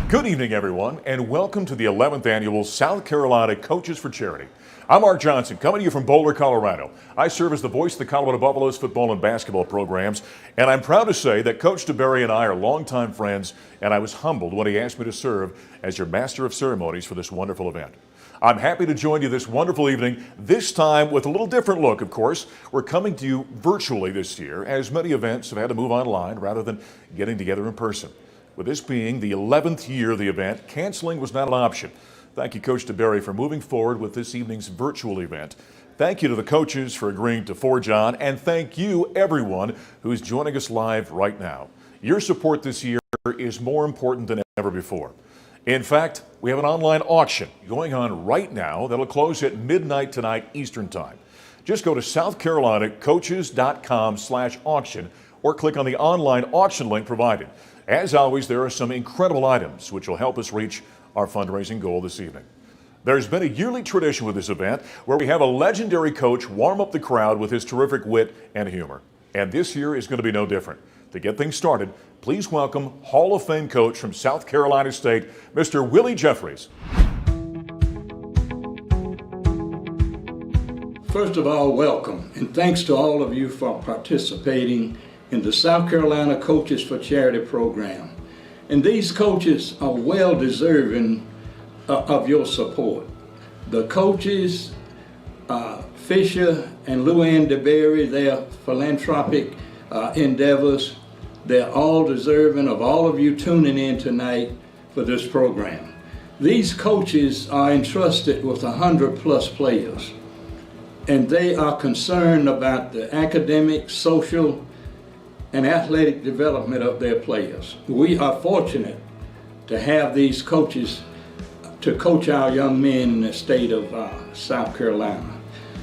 Good evening, everyone, and welcome to the 11th Annual South Carolina Coaches for Charity. I'm Mark Johnson, coming to you from Boulder, Colorado. I serve as the voice of the Colorado Buffaloes football and basketball programs, and I'm proud to say that Coach DeBerry and I are longtime friends, and I was humbled when he asked me to serve as your Master of Ceremonies for this wonderful event. I'm happy to join you this wonderful evening, this time with a little different look, of course. We're coming to you virtually this year, as many events have had to move online rather than getting together in person. With this being the 11th year of the event, canceling was not an option. Thank you, Coach DeBerry, for moving forward with this evening's virtual event. Thank you to the coaches for agreeing to forge on, and thank you, everyone, who is joining us live right now. Your support this year is more important than ever before. In fact, we have an online auction going on right now that'll close at midnight tonight Eastern Time. Just go to southcarolinacoaches.com/auction or click on the online auction link provided. As always, there are some incredible items which will help us reach our fundraising goal this evening. There's been a yearly tradition with this event where we have a legendary coach warm up the crowd with his terrific wit and humor. And this year is going to be no different. To get things started, please welcome Hall of Fame coach from South Carolina State, Mr. Willie Jeffries. First of all, welcome, and thanks to all of you for participating in the South Carolina Coaches for Charity program. And these coaches are well deserving of your support. The coaches, Fisher and Luann DeBerry, their philanthropic endeavors, they're all deserving of all of you tuning in tonight for this program. These coaches are entrusted with 100+ players, and they are concerned about the academic, social, and athletic development of their players. We are fortunate to have these coaches to coach our young men in the state of South Carolina.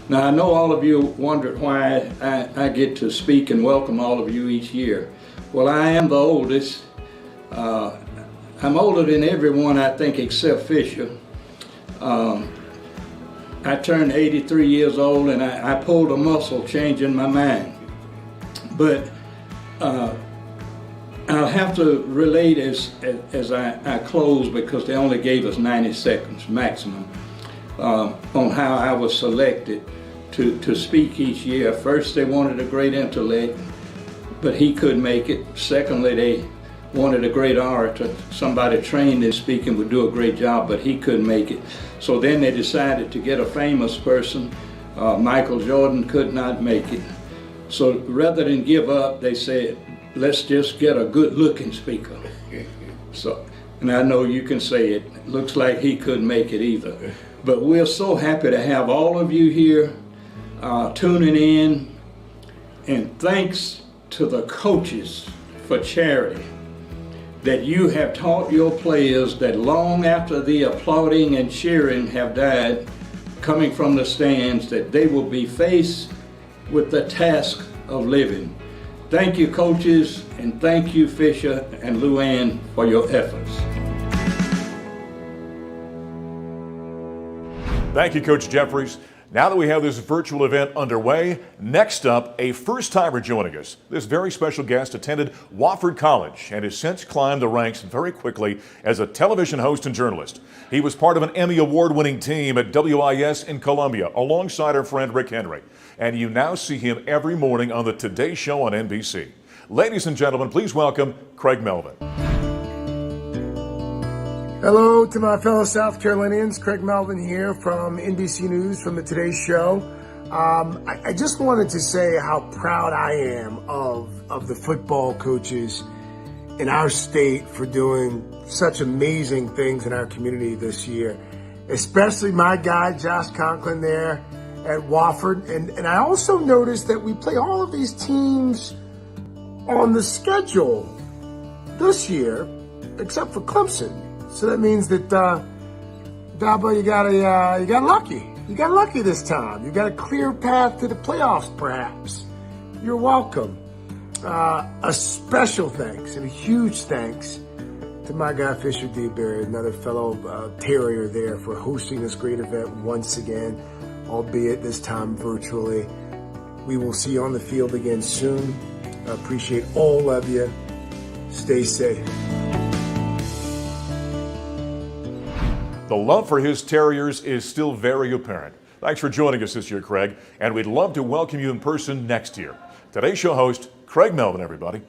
Now, I know all of you wondered why I get to speak and welcome all of you each year. Well, I am the oldest. I'm older than everyone, I think, except Fisher. I turned 83 years old, and I pulled a muscle changing my mind. But I'll have to relate as I close, because they only gave us 90 seconds maximum, on how I was selected to speak each year. First, they wanted a great intellect, but he couldn't make it. Secondly, they wanted a great orator. Somebody trained in speaking would do a great job, but he couldn't make it. So then they decided to get a famous person. Michael Jordan could not make it. So rather than give up, they said, let's just get a good-looking speaker. So, and I know you can say it. Looks like he couldn't make it either. But we're so happy to have all of you here tuning in. And thanks to the Coaches for Charity, that you have taught your players that long after the applauding and cheering have died, coming from the stands, that they will be faced with the task of living. Thank you, coaches, and thank you, Fisher and Luann, for your efforts. Thank you, Coach Jeffries. Now that we have this virtual event underway, next up, a first-timer joining us. This very special guest attended Wofford College and has since climbed the ranks very quickly as a television host and journalist. He was part of an Emmy Award-winning team at WIS in Columbia alongside our friend Rick Henry. And you now see him every morning on the Today Show on NBC. Ladies and gentlemen, please welcome Craig Melvin. Hello to my fellow South Carolinians. Craig Melvin here from NBC News from the Today Show. I just wanted to say how proud I am of the football coaches in our state for doing such amazing things in our community this year, especially my guy, Josh Conklin there at Wofford. And I also noticed that we play all of these teams on the schedule this year, except for Clemson. So that means that, Dabo, you got lucky. You got lucky this time. You got a clear path to the playoffs, perhaps. You're welcome. A special thanks and a huge thanks to my guy, Fisher DeBerry, another fellow Terrier there, for hosting this great event once again, albeit this time virtually. We will see you on the field again soon. I appreciate all of you. Stay safe. The love for his Terriers is still very apparent. Thanks for joining us this year, Craig, and we'd love to welcome you in person next year. Today's show host, Craig Melvin, everybody.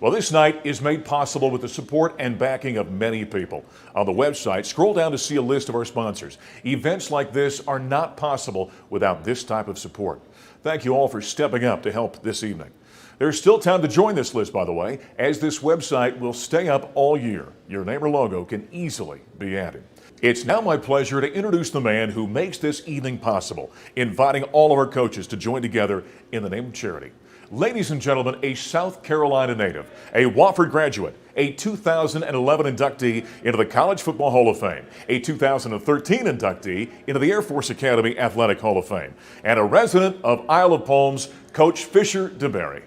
Well, this night is made possible with the support and backing of many people. On the website, scroll down to see a list of our sponsors. Events like this are not possible without this type of support. Thank you all for stepping up to help this evening. There's still time to join this list, by the way, as this website will stay up all year. Your name or logo can easily be added. It's now my pleasure to introduce the man who makes this evening possible, inviting all of our coaches to join together in the name of charity. Ladies and gentlemen, a South Carolina native, a Wofford graduate, a 2011 inductee into the College Football Hall of Fame, a 2013 inductee into the Air Force Academy Athletic Hall of Fame, and a resident of Isle of Palms, Coach Fisher DeBerry.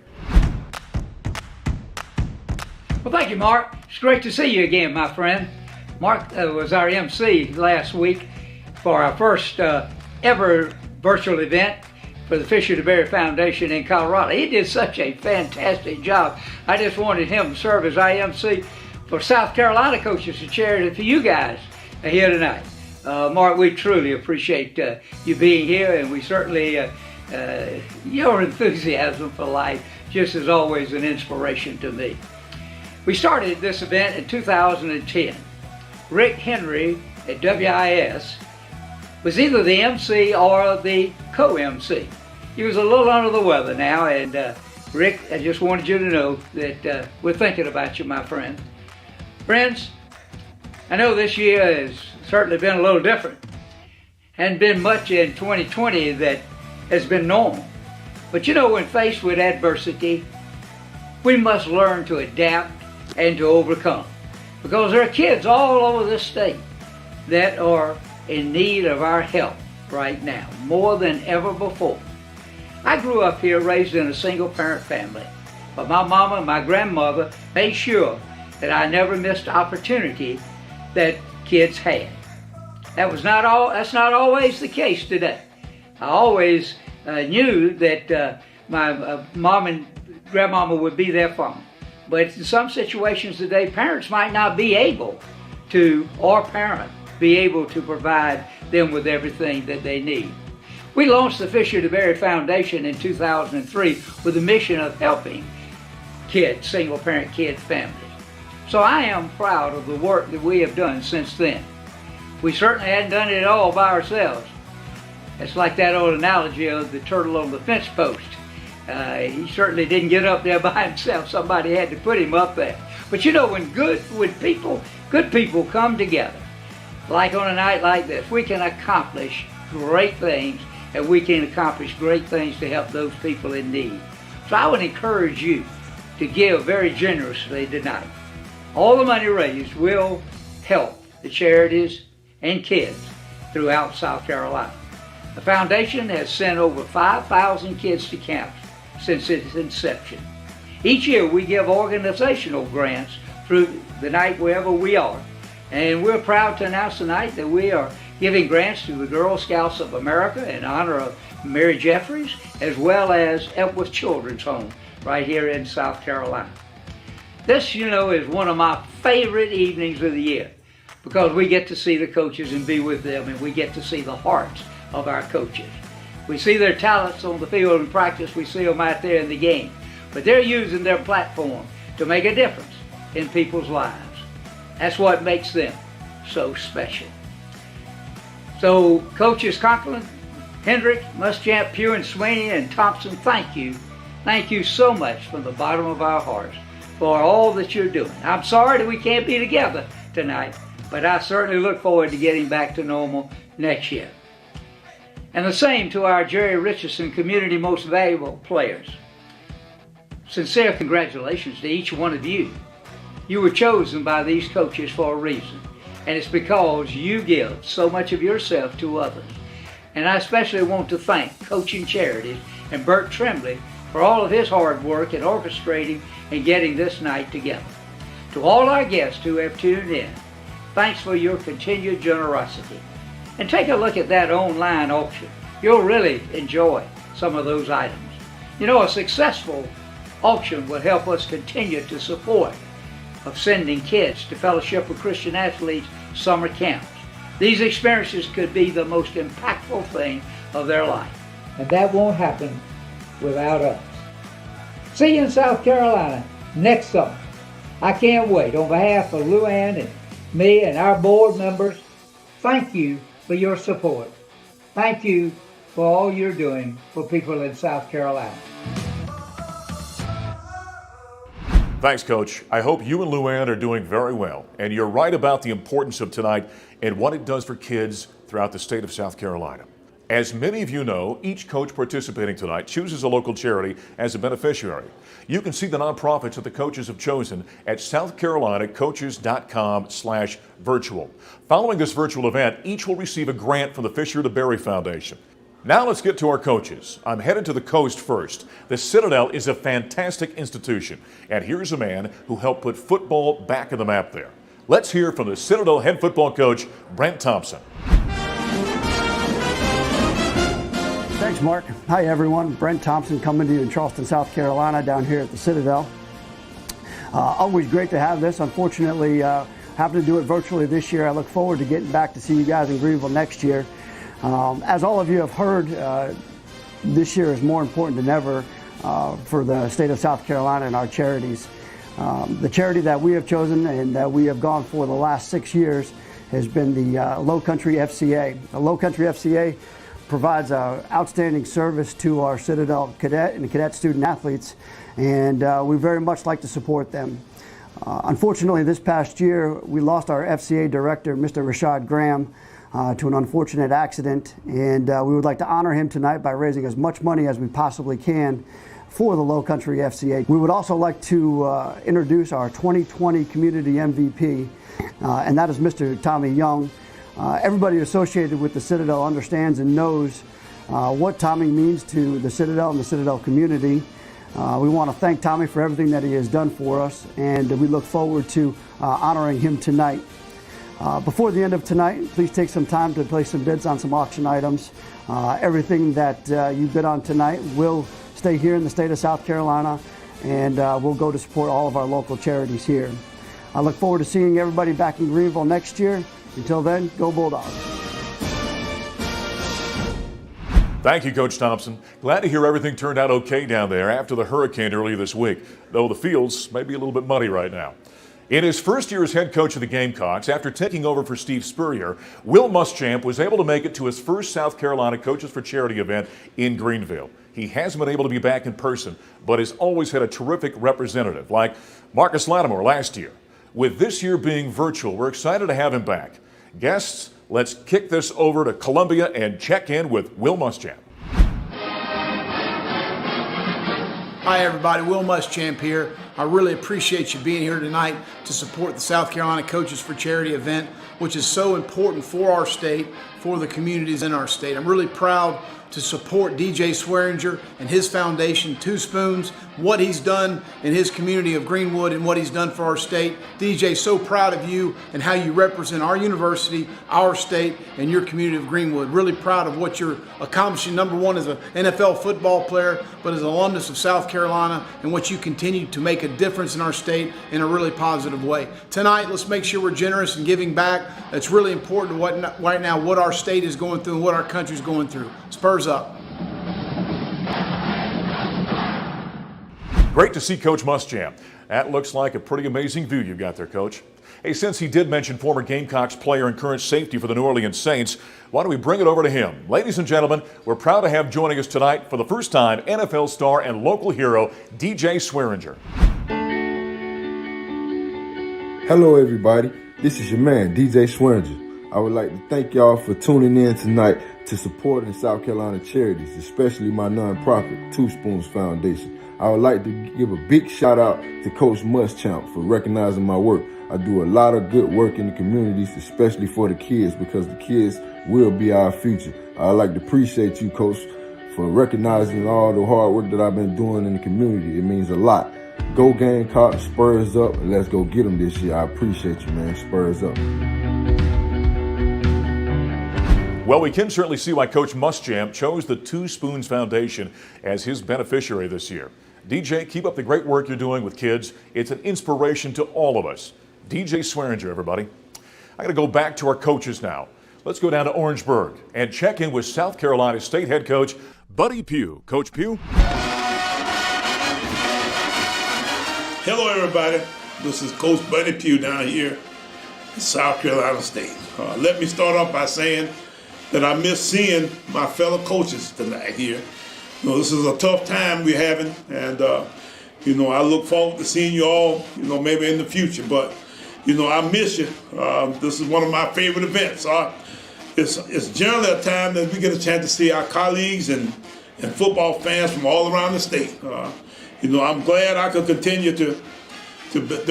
Well, thank you, Mark. It's great to see you again, my friend. Mark was our MC last week for our first ever virtual event for the Fisher DeBerry Foundation in Colorado. He did such a fantastic job. I just wanted him to serve as IMC for South Carolina Coaches for Charity for you guys here tonight. Mark, we truly appreciate you being here, and we certainly, your enthusiasm for life just is always an inspiration to me. We started this event in 2010. Rick Henry at WIS was either the MC or the co-MC. He was a little under the weather now, and Rick, I just wanted you to know that we're thinking about you, my friend. Friends, I know this year has certainly been a little different. Hadn't been much in 2020 that has been normal. But you know, when faced with adversity, we must learn to adapt and to overcome. Because there are kids all over this state that are in need of our help right now, more than ever before. I grew up here raised in a single parent family, but my mama and my grandmother made sure that I never missed the opportunity that kids had. That's not always the case today. I always knew that my mom and grandmama would be there for me. But in some situations today, parents might not be able to, or parent, be able to provide them with everything that they need. We launched the Fisher DeBerry Foundation in 2003 with the mission of helping kids, single-parent kid families. So I am proud of the work that we have done since then. We certainly hadn't done it all by ourselves. It's like that old analogy of the turtle on the fence post. He certainly didn't get up there by himself. Somebody had to put him up there. But you know, when good people come together, like on a night like this, we can accomplish great things, and we can accomplish great things to help those people in need. So I would encourage you to give very generously tonight. All the money raised will help the charities and kids throughout South Carolina. The foundation has sent over 5,000 kids to camps since its inception. Each year we give organizational grants through the night wherever we are. And we're proud to announce tonight that we are giving grants to the Girl Scouts of America in honor of Mary Jeffries, as well as Epworth Children's Home right here in South Carolina. This, is one of my favorite evenings of the year because we get to see the coaches and be with them, and we get to see the hearts of our coaches. We see their talents on the field in practice, we see them out there in the game, but they're using their platform to make a difference in people's lives. That's what makes them so special. So coaches Conklin, Hendrick, Muschamp, Pugh, and Sweeney, and Thompson, thank you. Thank you so much from the bottom of our hearts for all that you're doing. I'm sorry that we can't be together tonight, but I certainly look forward to getting back to normal next year. And the same to our Jerry Richardson Community Most Valuable Players. Sincere congratulations to each one of you. You were chosen by these coaches for a reason, and it's because you give so much of yourself to others. And I especially want to thank Coaching Charities and Bert Tremblay for all of his hard work in orchestrating and getting this night together. To all our guests who have tuned in, thanks for your continued generosity. And take a look at that online auction. You'll really enjoy some of those items. A successful auction will help us continue to support of sending kids to Fellowship of Christian Athletes summer camps. These experiences could be the most impactful thing of their life. And that won't happen without us. See you in South Carolina next summer. I can't wait. On behalf of Luann and me and our board members, thank you for your support. Thank you for all you're doing for people in South Carolina. Thanks, Coach. I hope you and Luann are doing very well. And you're right about the importance of tonight and what it does for kids throughout the state of South Carolina. As many of you know, each coach participating tonight chooses a local charity as a beneficiary. You can see the nonprofits that the coaches have chosen at southcarolinacoaches.com/virtual. Following this virtual event, each will receive a grant from the Fisher DeBerry Foundation. Now let's get to our coaches. I'm headed to the coast first. The Citadel is a fantastic institution, and here's a man who helped put football back on the map there. Let's hear from the Citadel head football coach, Brent Thompson. Thanks, Mark. Hi, everyone. Brent Thompson coming to you in Charleston, South Carolina, down here at the Citadel. Always great to have this. Unfortunately, having to do it virtually this year. I look forward to getting back to see you guys in Greenville next year. As all of you have heard, this year is more important than ever for the state of South Carolina and our charities. The charity that we have chosen and that we have gone for the last 6 years has been the Low Country FCA. The Low Country FCA provides outstanding service to our Citadel cadet and cadet student athletes, and we very much like to support them. Unfortunately, this past year, we lost our FCA director, Mr. Rashad Graham, to an unfortunate accident, and we would like to honor him tonight by raising as much money as we possibly can for the Low Country FCA. We would also like to introduce our 2020 Community MVP, and that is Mr. Tommy Young. Everybody associated with the Citadel understands and knows what Tommy means to the Citadel and the Citadel community. We want to thank Tommy for everything that he has done for us, and we look forward to honoring him tonight. Before the end of tonight, please take some time to place some bids on some auction items. Everything that you bid on tonight will stay here in the state of South Carolina, and we'll go to support all of our local charities here. I look forward to seeing everybody back in Greenville next year. Until then, go Bulldogs. Thank you, Coach Thompson. Glad to hear everything turned out okay down there after the hurricane earlier this week, though the fields may be a little bit muddy right now. In his first year as head coach of the Gamecocks, after taking over for Steve Spurrier, Will Muschamp was able to make it to his first South Carolina Coaches for Charity event in Greenville. He hasn't been able to be back in person, but has always had a terrific representative, like Marcus Lattimore last year. With this year being virtual, we're excited to have him back. Guests, let's kick this over to Columbia and check in with Will Muschamp. Hi everybody, Will Muschamp here. I really appreciate you being here tonight to support the South Carolina Coaches for Charity event, which is so important for our state, for the communities in our state. I'm really proud to support DJ Swearinger and his foundation, Two Spoons, what he's done in his community of Greenwood and what he's done for our state. DJ, so proud of you and how you represent our university, our state, and your community of Greenwood. Really proud of what you're accomplishing, number one as an NFL football player, but as an alumnus of South Carolina, and what you continue to make a difference in our state in a really positive way. Tonight, let's make sure we're generous and giving back. It's really important to right now what our state is going through and what our country is going through. Spurs up. Great to see Coach Muschamp. That looks like a pretty amazing view you've got there, Coach. Hey, since he did mention former Gamecocks player and current safety for the New Orleans Saints, why don't we bring it over to him? Ladies and gentlemen, we're proud to have joining us tonight for the first time NFL star and local hero, DJ Swearinger. Hello, everybody. This is your man, DJ Swearinger. I would like to thank y'all for tuning in tonight to supporting South Carolina charities, especially my nonprofit, Two Spoons Foundation. I would like to give a big shout out to Coach Muschamp for recognizing my work. I do a lot of good work in the communities, especially for the kids, because the kids will be our future. I'd like to appreciate you, Coach, for recognizing all the hard work that I've been doing in the community. It means a lot. Go Gamecocks, Spurs up, and let's go get them this year. I appreciate you, man. Spurs up. Well, we can certainly see why Coach Muschamp chose the Two Spoons Foundation as his beneficiary this year. DJ, keep up the great work you're doing with kids. It's an inspiration to all of us. DJ Swearinger, everybody. I got to go back to our coaches now. Let's go down to Orangeburg and check in with South Carolina State head coach Buddy Pugh. Coach Pugh. Hello, everybody. This is Coach Buddy Pugh down here in South Carolina State. Let me start off by saying that I miss seeing my fellow coaches tonight here. You know, this is a tough time we're having, and you know, I look forward to seeing you all, you know, maybe in the future. But you know, I miss you. This is one of my favorite events. It's generally a time that we get a chance to see our colleagues and football fans from all around the state. You know, I'm glad I could continue to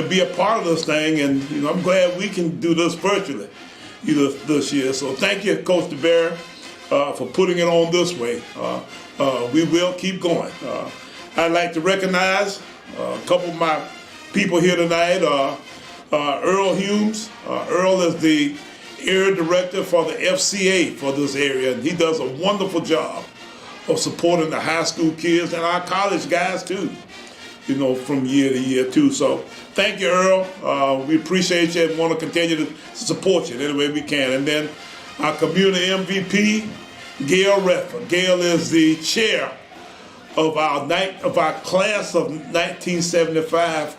be a part of this thing, and you know, I'm glad we can do this virtually this year. So thank you, Coach DeBerry, for putting it on this way. We will keep going. I'd like to recognize a couple of my people here tonight. Earl Humes. Earl is the area director for the FCA for this area, and he does a wonderful job of supporting the high school kids and our college guys too, you know, from year to year too. So thank you, Earl. We appreciate you and want to continue to support you in any way we can. And then our community MVP, Gail Redford. Gail is the chair of our class of 1975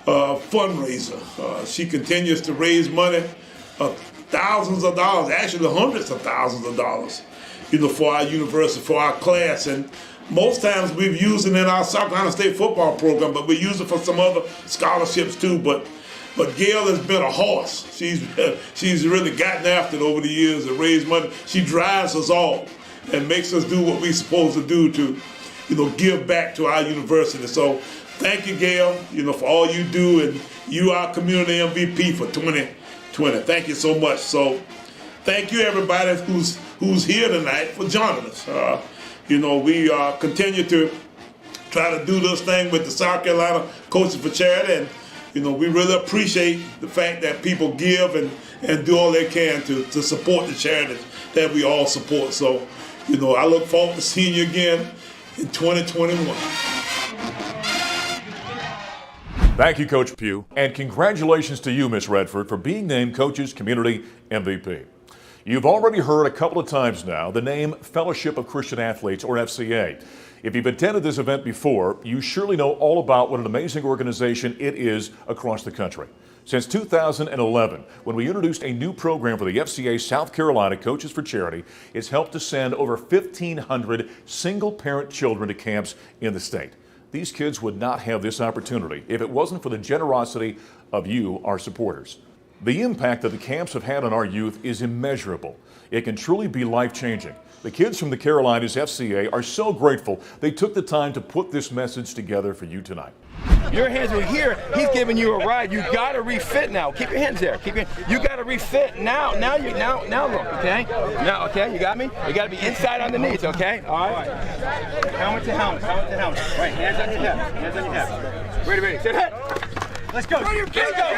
fundraiser. She continues to raise money, thousands of dollars, actually hundreds of thousands of dollars, you know, for our university, for our class. And most times we've used it in our South Carolina State football program, but we use it for some other scholarships too. But Gail has been a horse. She's really gotten after it over the years to raise money. She drives us all and makes us do what we're supposed to do to, you know, give back to our university. So thank you, Gail, you know, for all you do, and you are community MVP for 2020. Thank you so much. So thank you, everybody who's here tonight for joining us. You know, we continue to try to do this thing with the South Carolina Coaches for Charity, and you know, we really appreciate the fact that people give and do all they can to support the charities that we all support. So, you know, I look forward to seeing you again in 2021. Thank you, Coach Pugh, and congratulations to you, Miss Redford, for being named Coach's Community MVP. You've already heard a couple of times now the name Fellowship of Christian Athletes, or FCA. If you've attended this event before, you surely know all about what an amazing organization it is across the country. Since 2011, when we introduced a new program for the FCA South Carolina Coaches for Charity, it's helped to send over 1,500 single-parent children to camps in the state. These kids would not have this opportunity if it wasn't for the generosity of you, our supporters. The impact that the camps have had on our youth is immeasurable. It can truly be life-changing. The kids from the Carolinas FCA are so grateful they took the time to put this message together for you tonight. Your hands were here. He's giving you a ride. You gotta refit now. Keep your hands there. You gotta refit now. Now look. Okay. Now, okay. You got me. You gotta be inside on the knees. Okay. All right. Helmet to helmet. Helmet to helmet. Right. Hands on your hips. Hands on your hips. Ready. Sit head. Let's go. Let's go. Let's go.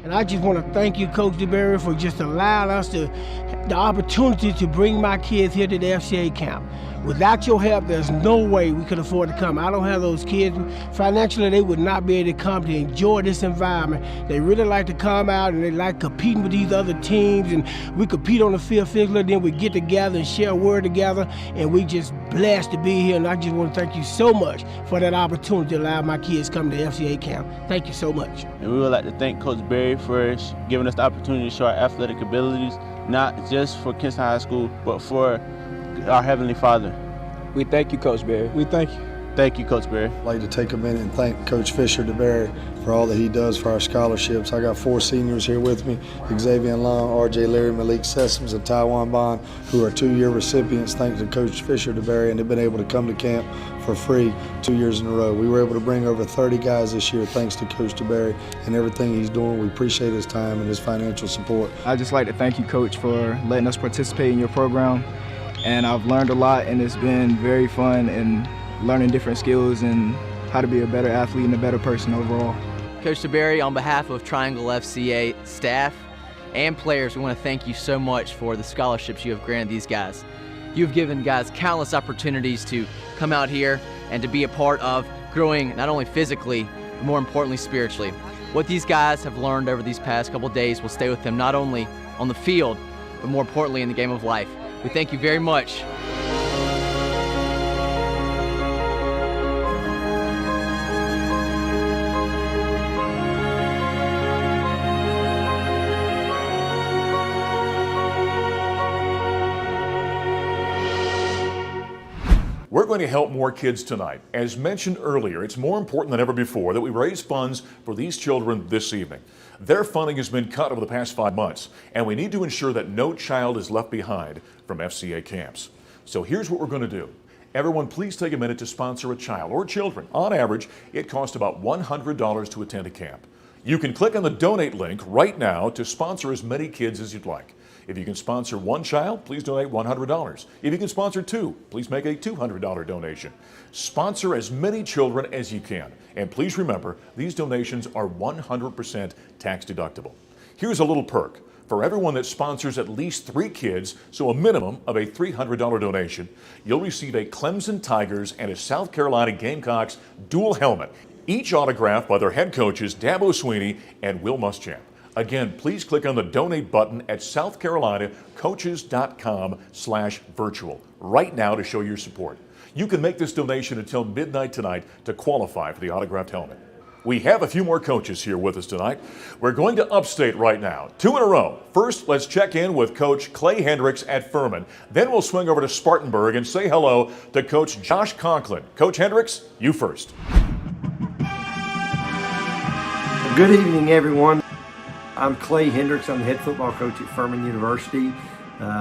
And I just want to thank you, Coach DeBerry, for just allowing us the opportunity to bring my kids here to the FCA camp. Without your help, there's no way we could afford to come. I don't have those kids. Financially, they would not be able to come to enjoy this environment. They really like to come out and they like competing with these other teams, and we compete on the field physically, then we get together and share a word together, and we just blessed to be here. And I just want to thank you so much for that opportunity to allow my kids to come to the FCA camp. Thank you so much. And we would like to thank Coach Berry for giving us the opportunity to show our athletic abilities, not just for Kinston High School, but for our Heavenly Father. We thank you, Coach Berry. We thank you. Thank you, Coach Berry. I'd like to take a minute and thank Coach Fisher DeBerry for all that he does for our scholarships. I got 4 seniors here with me, Xavier Long, RJ Leary, Malik Sessoms, and Taiwan Bond, who are 2-year recipients thanks to Coach Fisher DeBerry, and they've been able to come to camp for free 2 years in a row. We were able to bring over 30 guys this year thanks to Coach DeBerry and everything he's doing. We appreciate his time and his financial support. I'd just like to thank you, Coach, for letting us participate in your program. And I've learned a lot, and it's been very fun and learning different skills and how to be a better athlete and a better person overall. Coach DeBerry, on behalf of Triangle FCA staff and players, we want to thank you so much for the scholarships you have granted these guys. You've given guys countless opportunities to come out here and to be a part of growing not only physically, but more importantly spiritually. What these guys have learned over these past couple days will stay with them not only on the field, but more importantly in the game of life. We thank you very much. We're going to help more kids tonight. As mentioned earlier, it's more important than ever before that we raise funds for these children this evening. Their funding has been cut over the past 5 months, and we need to ensure that no child is left behind from FCA camps. So here's what we're going to do. Everyone, please take a minute to sponsor a child or children. On average, it costs about $100 to attend a camp. You can click on the donate link right now to sponsor as many kids as you'd like. If you can sponsor 1 child, please donate $100. If you can sponsor 2, please make a $200 donation. Sponsor as many children as you can. And please remember, these donations are 100% tax deductible. Here's a little perk. For everyone that sponsors at least 3 kids, so a minimum of a $300 donation, you'll receive a Clemson Tigers and a South Carolina Gamecocks dual helmet, each autographed by their head coaches Dabo Sweeney and Will Muschamp. Again, please click on the donate button at southcarolinacoaches.com/virtual right now to show your support. You can make this donation until midnight tonight to qualify for the autographed helmet. We have a few more coaches here with us tonight. We're going to Upstate right now, 2 in a row. First, let's check in with Coach Clay Hendricks at Furman. Then we'll swing over to Spartanburg and say hello to Coach Josh Conklin. Coach Hendricks, you first. Good evening, everyone. I'm Clay Hendricks. I'm the head football coach at Furman University.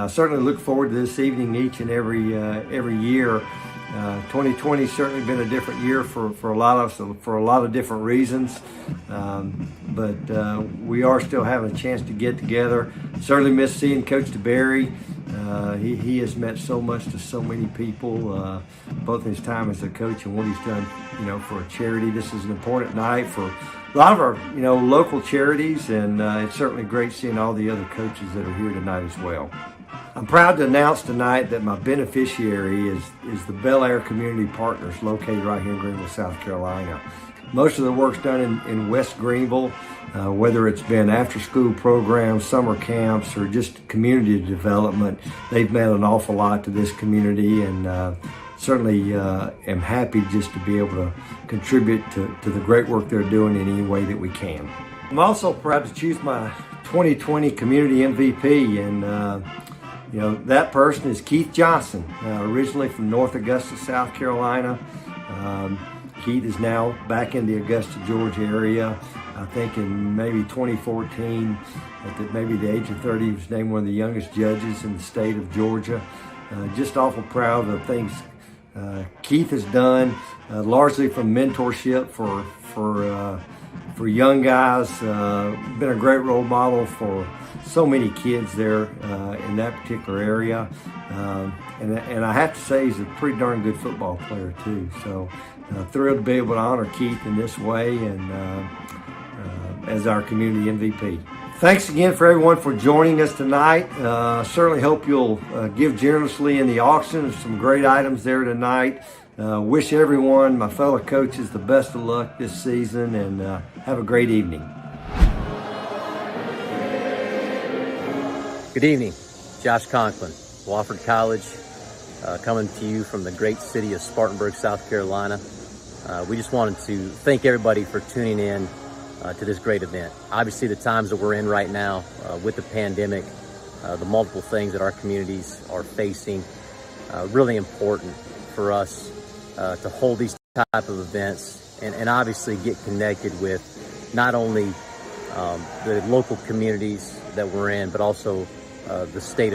Certainly look forward to this evening each and every year. 2020 has certainly been a different year for a lot of us, for a lot of different reasons. But we are still having a chance to get together. Certainly miss seeing Coach DeBerry. He has meant so much to so many people, both his time as a coach and what he's done, for a charity. This is an important night for a lot of our, local charities, and it's certainly great seeing all the other coaches that are here tonight as well. I'm proud to announce tonight that my beneficiary is the Bel Air Community Partners located right here in Greenville, South Carolina. Most of the work's done in West Greenville, whether it's been after-school programs, summer camps, or just community development. They've meant an awful lot to this community, and certainly am happy just to be able to contribute to the great work they're doing in any way that we can. I'm also proud to choose my 2020 Community MVP, and you know, that person is Keith Johnson, originally from North Augusta, South Carolina. Keith is now back in the Augusta, Georgia area. I think in maybe 2014, at maybe the age of 30, he was named one of the youngest judges in the state of Georgia. Just awful proud of the things Keith has done, largely from mentorship for young guys. Been a great role model for so many kids there in that particular area. And I have to say he's a pretty darn good football player too. So thrilled to be able to honor Keith in this way and as our community MVP. Thanks again for everyone for joining us tonight. Certainly hope you'll give generously in the auction. There's some great items there tonight. Wish everyone, my fellow coaches, the best of luck this season, and have a great evening. Good evening. Josh Conklin, Wofford College, coming to you from the great city of Spartanburg, South Carolina. We just wanted to thank everybody for tuning in to this great event. Obviously, the times that we're in right now with the pandemic, the multiple things that our communities are facing, really important for us to hold these type of events and obviously get connected with not only the local communities that we're in, but also the state